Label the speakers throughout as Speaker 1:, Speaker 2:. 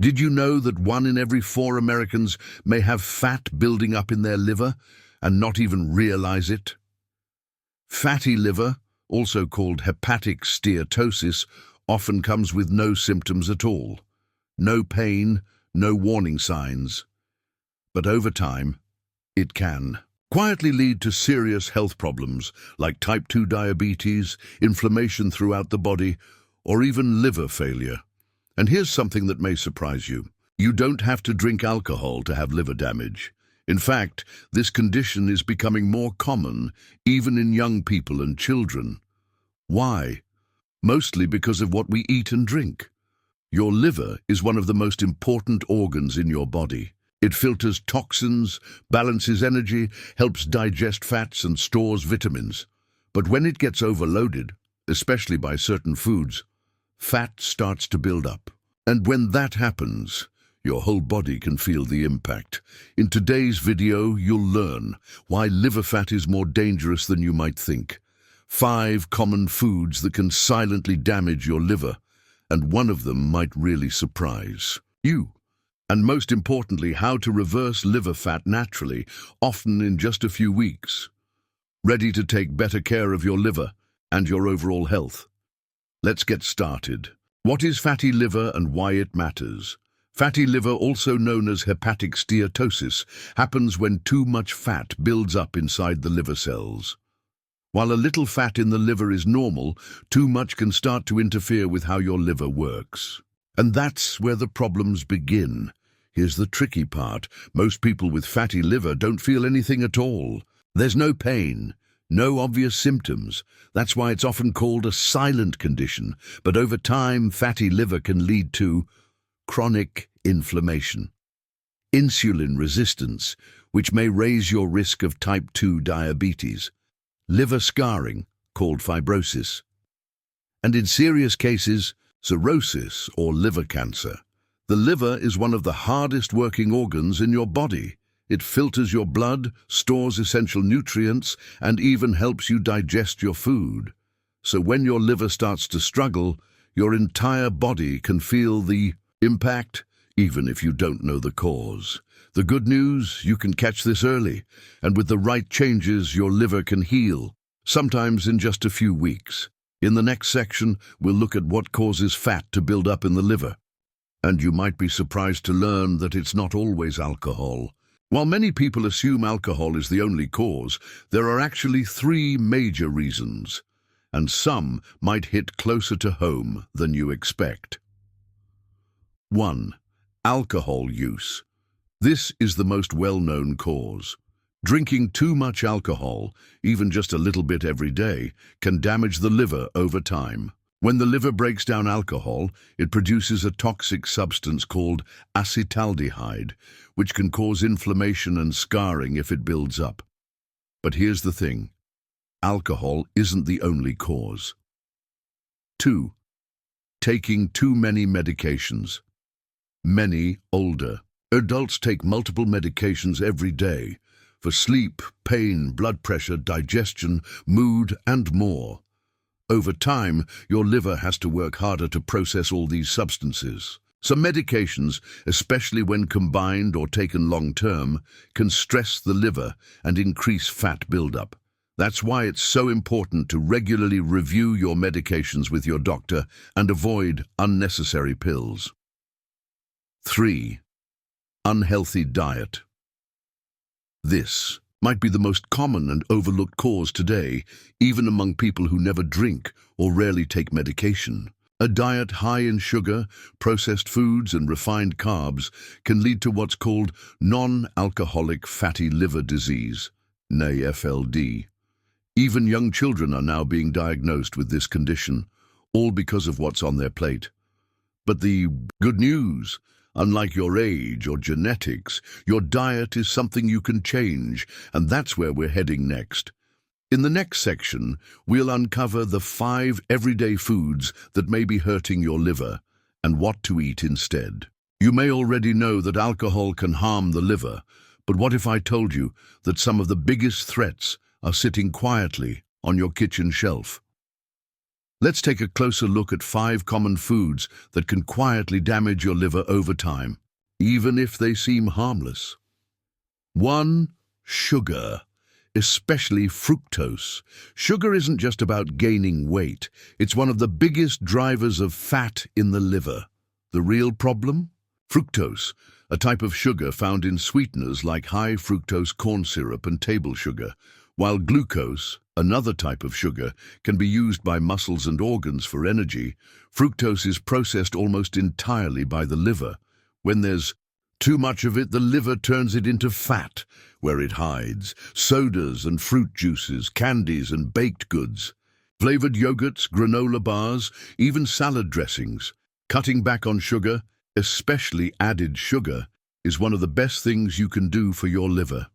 Speaker 1: Did you know that 1 in every 4 Americans may have fat building up in their liver and not even realize it? Fatty liver, also called hepatic steatosis, often comes with no symptoms at all. No pain, no warning signs. But over time, it can quietly lead to serious health problems like type 2 diabetes, inflammation throughout the body, or even liver failure. And here's something that may surprise you. You don't have to drink alcohol to have liver damage. In fact, this condition is becoming more common, even in young people and children. Why? Mostly because of what we eat and drink. Your liver is one of the most important organs in your body. It filters toxins, balances energy, helps digest fats and stores vitamins. But when it gets overloaded, especially by certain foods, fat starts to build up. And when that happens, your whole body can feel the impact. In today's video, you'll learn why liver fat is more dangerous than you might think. 5 common foods that can silently damage your liver, and one of them might really surprise you. And most importantly, how to reverse liver fat naturally, often in just a few weeks. Ready to take better care of your liver and your overall health? Let's get started. What is fatty liver and why it matters? Fatty liver, also known as hepatic steatosis, happens when too much fat builds up inside the liver cells. While a little fat in the liver is normal, too much can start to interfere with how your liver works. And that's where the problems begin. Here's the tricky part. Most people with fatty liver don't feel anything at all. There's no pain, no obvious symptoms. That's why it's often called a silent condition. But over time, fatty liver can lead to chronic inflammation, insulin resistance, which may raise your risk of type 2 diabetes, liver scarring, called fibrosis, and in serious cases, cirrhosis or liver cancer. The liver is one of the hardest working organs in your body. It filters your blood, stores essential nutrients, and even helps you digest your food. So when your liver starts to struggle, your entire body can feel the impact, even if you don't know the cause. The good news, you can catch this early, and with the right changes, your liver can heal, sometimes in just a few weeks. In the next section, we'll look at what causes fat to build up in the liver. And you might be surprised to learn that it's not always alcohol. While many people assume alcohol is the only cause, there are actually 3 major reasons, and some might hit closer to home than you expect. 1. Alcohol use. This is the most well-known cause. Drinking too much alcohol, even just a little bit every day, can damage the liver over time. When the liver breaks down alcohol, it produces a toxic substance called acetaldehyde, which can cause inflammation and scarring if it builds up. But here's the thing. Alcohol isn't the only cause. 2. Taking too many medications. Many older adults take multiple medications every day for sleep, pain, blood pressure, digestion, mood, and more. Over time, your liver has to work harder to process all these substances. Some medications, especially when combined or taken long-term, can stress the liver and increase fat buildup. That's why it's so important to regularly review your medications with your doctor and avoid unnecessary pills. 3. Unhealthy diet. This might be the most common and overlooked cause today, even among people who never drink or rarely take medication. A diet high in sugar, processed foods, and refined carbs can lead to what's called non-alcoholic fatty liver disease, NAFLD. Even young children are now being diagnosed with this condition, all because of what's on their plate. But the good news, unlike your age or genetics, your diet is something you can change, and that's where we're heading next. In the next section, we'll uncover the 5 everyday foods that may be hurting your liver and what to eat instead. You may already know that alcohol can harm the liver, but what if I told you that some of the biggest threats are sitting quietly on your kitchen shelf? Let's take a closer look at 5 common foods that can quietly damage your liver over time, even if they seem harmless. 1. Sugar, especially fructose. Sugar isn't just about gaining weight. It's one of the biggest drivers of fat in the liver. The real problem? Fructose, a type of sugar found in sweeteners like high fructose corn syrup and table sugar, while glucose, another type of sugar, can be used by muscles and organs for energy. Fructose is processed almost entirely by the liver. When there's too much of it, the liver turns it into fat, where it hides. Sodas and fruit juices, candies and baked goods, flavored yogurts, granola bars, even salad dressings. Cutting back on sugar, especially added sugar, is one of the best things you can do for your liver.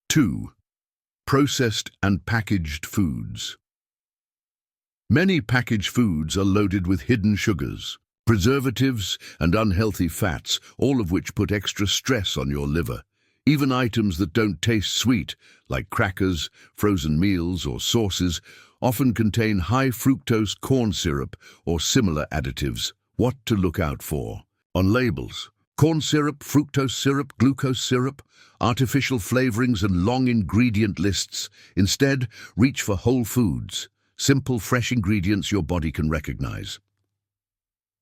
Speaker 1: 2. Processed and packaged foods. Many packaged foods are loaded with hidden sugars, preservatives, and unhealthy fats, all of which put extra stress on your liver. Even items that don't taste sweet, like crackers, frozen meals, or sauces, often contain high fructose corn syrup or similar additives. What to look out for? On labels: corn syrup, fructose syrup, glucose syrup, artificial flavorings and long ingredient lists. Instead, reach for whole foods, simple, fresh ingredients your body can recognize.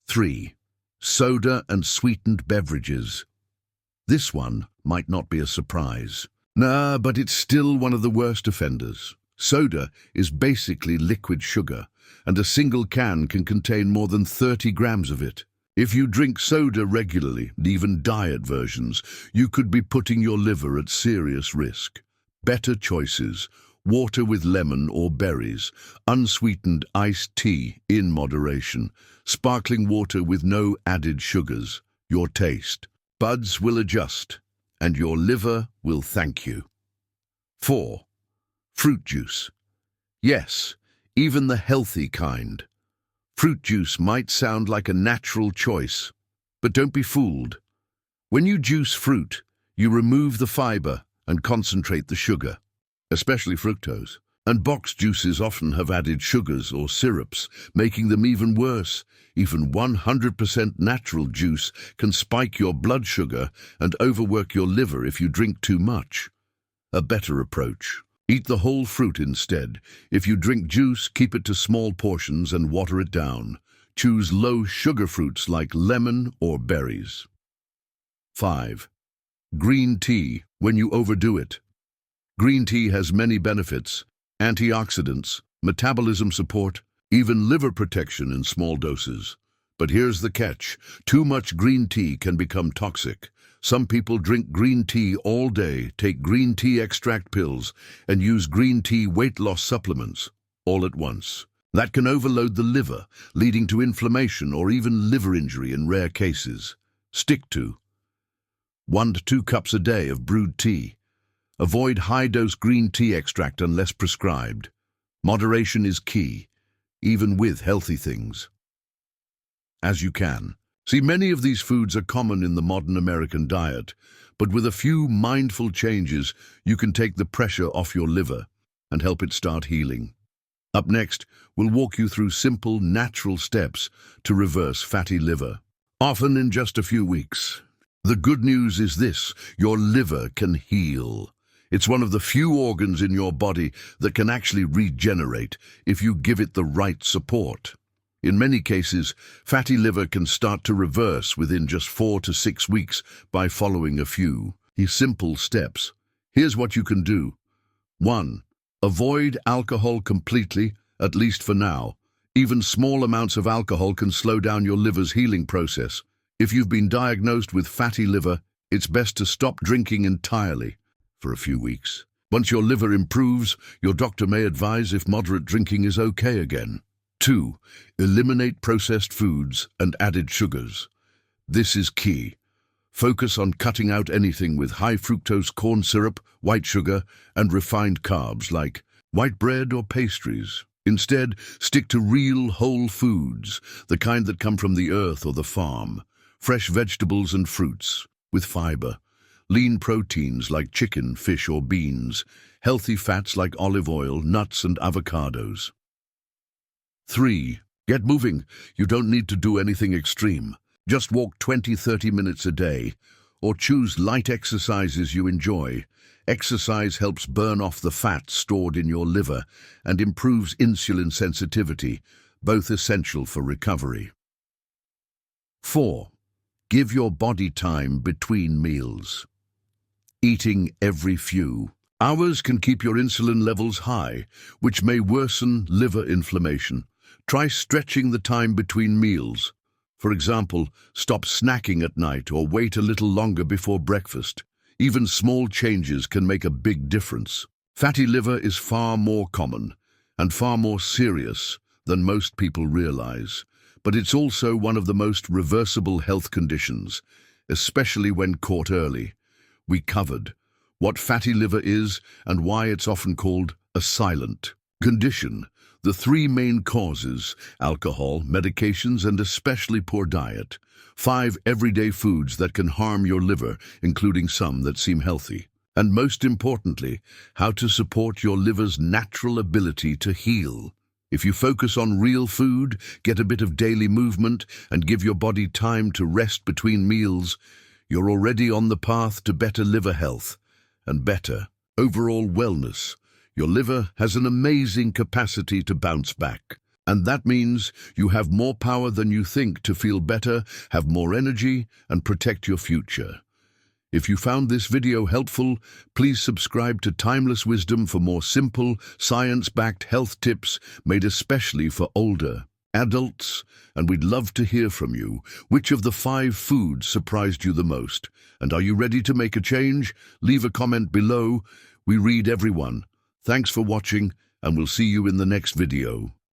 Speaker 1: 3. Soda and sweetened beverages. This one might not be a surprise. But it's still one of the worst offenders. Soda is basically liquid sugar, and a single can contain more than 30 grams of it. If you drink soda regularly, even diet versions, you could be putting your liver at serious risk. Better choices: water with lemon or berries, unsweetened iced tea in moderation, sparkling water with no added sugars. Your taste buds will adjust, and your liver will thank you. 4. Fruit juice. Yes, even the healthy kind. Fruit juice might sound like a natural choice, but don't be fooled. When you juice fruit, you remove the fiber and concentrate the sugar, especially fructose. And boxed juices often have added sugars or syrups, making them even worse. Even 100% natural juice can spike your blood sugar and overwork your liver if you drink too much. A better approach: eat the whole fruit instead. If you drink juice, keep it to small portions and water it down. Choose low-sugar fruits like lemon or berries. 5. Green tea when you overdo it. Green tea has many benefits: antioxidants, metabolism support, even liver protection in small doses. But here's the catch: too much green tea can become toxic. Some people drink green tea all day, take green tea extract pills, and use green tea weight loss supplements all at once. That can overload the liver, leading to inflammation or even liver injury in rare cases. Stick to 1 to 2 cups a day of brewed tea. Avoid high-dose green tea extract unless prescribed. Moderation is key, even with healthy things. As you can. See, many of these foods are common in the modern American diet, but with a few mindful changes, you can take the pressure off your liver and help it start healing. Up next, we'll walk you through simple, natural steps to reverse fatty liver, often in just a few weeks. The good news is this: your liver can heal. It's one of the few organs in your body that can actually regenerate if you give it the right support. In many cases, fatty liver can start to reverse within just 4 to 6 weeks by following a few simple steps. Here's what you can do. 1. Avoid alcohol completely, at least for now. Even small amounts of alcohol can slow down your liver's healing process. If you've been diagnosed with fatty liver, it's best to stop drinking entirely for a few weeks. Once your liver improves, your doctor may advise if moderate drinking is okay again. 2. Eliminate processed foods and added sugars. This is key. Focus on cutting out anything with high fructose corn syrup, white sugar, and refined carbs like white bread or pastries. Instead, stick to real whole foods, the kind that come from the earth or the farm. Fresh vegetables and fruits with fiber, lean proteins like chicken, fish or beans, healthy fats like olive oil, nuts and avocados. 3. Get moving. You don't need to do anything extreme. Just walk 20-30 minutes a day, or choose light exercises you enjoy. Exercise helps burn off the fat stored in your liver and improves insulin sensitivity, both essential for recovery. 4. Give your body time between meals. Eating every few hours can keep your insulin levels high, which may worsen liver inflammation. Try stretching the time between meals. For example, stop snacking at night or wait a little longer before breakfast. Even small changes can make a big difference. Fatty liver is far more common and far more serious than most people realize, but it's also one of the most reversible health conditions, especially when caught early. We covered what fatty liver is and why it's often called a silent condition. The 3 main causes: alcohol, medications, and especially poor diet. 5 everyday foods that can harm your liver, including some that seem healthy. And most importantly, how to support your liver's natural ability to heal. If you focus on real food, get a bit of daily movement, and give your body time to rest between meals, you're already on the path to better liver health and better overall wellness. Your liver has an amazing capacity to bounce back, and that means you have more power than you think to feel better, have more energy, and protect your future. If you found this video helpful, please subscribe to Timeless Wisdom for more simple, science-backed health tips made especially for older adults, and we'd love to hear from you. Which of the 5 foods surprised you the most? And are you ready to make a change? Leave a comment below. We read everyone. Thanks for watching, and we'll see you in the next video.